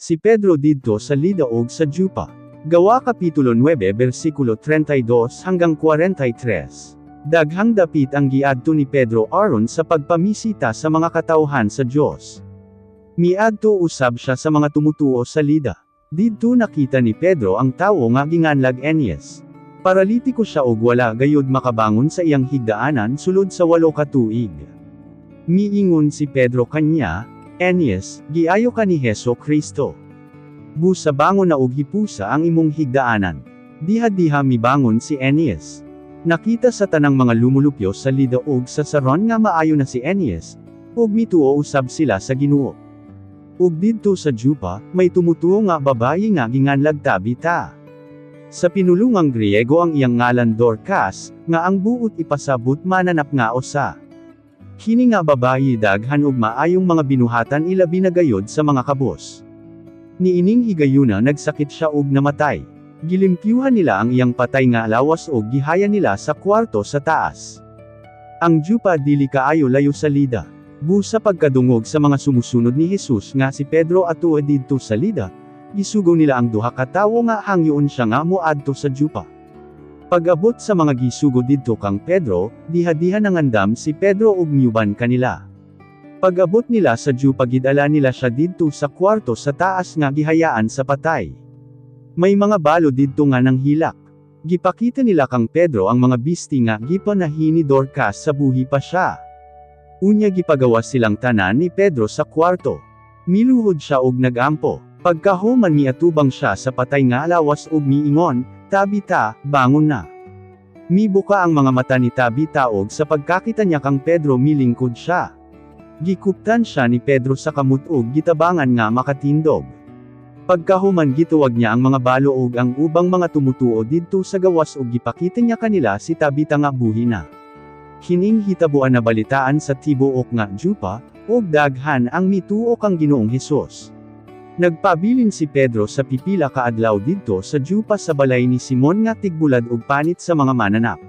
Si Pedro didto sa Lida og sa Jopa. Gawa Kapitulo 9 versikulo 32 hanggang 43. Daghang dapit ang giadto ni Pedro aron sa pagpamisita sa mga katawhan sa Dios. Miadto usab siya sa mga tumutuo sa Lida. Didto nakita ni Pedro ang tawo nga ginganlag Aeneas. Paralitiko siya og wala gayud makabangon sa iyang higdaanan sulod sa 8 ka tuig. Miingon si Pedro kanya, Aeneas, giayo ka ni Heso Kristo. Busa bangon na og hipusa ang imong higdaanan. Diha-diha mibangon si Aeneas. Nakita sa tanang mga lumulupyo sa Lida ug sa Saron nga maayo na si Aeneas, ug mituo usab sila sa Ginoo. Ug didto sa Jopa, may tumutuo nga babayi nga ginganlag Tabita. Sa pinulungang Griego ang iyang ngalan Dorcas, nga ang buot ipasabot mananap nga usa. Kini nga babayi daghan ug maayong mga binuhatan ilabi na gayod sa mga kabos. Niining higayuna nagsakit siya ug namatay. Gilimpyuhan nila ang iyang patay nga lawas ug gihaya nila sa kwarto sa taas. Ang Jopa dili kaayo layo sa Lida. Busa pagkadungog sa mga sumusunod ni Jesus nga si Pedro atuo didto sa Lida, gisugo nila ang duha ka tawo nga hangyoon siya nga moadto sa Jopa. Pag-abot sa mga gisugo didto kang Pedro, diha-diha nangandam si Pedro ug miuban kanila. Pag-abot nila sa Jopa gidala nila siya didto sa kwarto sa taas nga gihayaan sa patay. May mga balo didto nga nang hilak. Gipakita nila kang Pedro ang mga bisti nga gipanahi ni Dorcas sa buhi pa siya. Unya gipagawas silang tanan ni Pedro sa kwarto. Miluhod siya og nagampo. Pagkahuman miatubang siya sa patay nga lawas ug miingon, Tabita, bangon na. Mibuka ang mga mata ni Tabita og sa pagkakita niya kang Pedro milingkod siya. Gikuptan siya ni Pedro sa kamot ug gitabangan nga makatindog. Pagkahuman gituwag niya ang mga balo ug ang ubang mga tumutuo didto sa gawas ug gipakita niya kanila si Tabita nga buhi na. Kining hitabuan na balitaan sa tibuok nga Jopa, ug daghan ang mituo kang Ginoong Hesus. Nagpabilin si Pedro sa pipila ka adlaw didto sa Jopa sa balay ni Simon nga tigbulad ug panit sa mga mananap.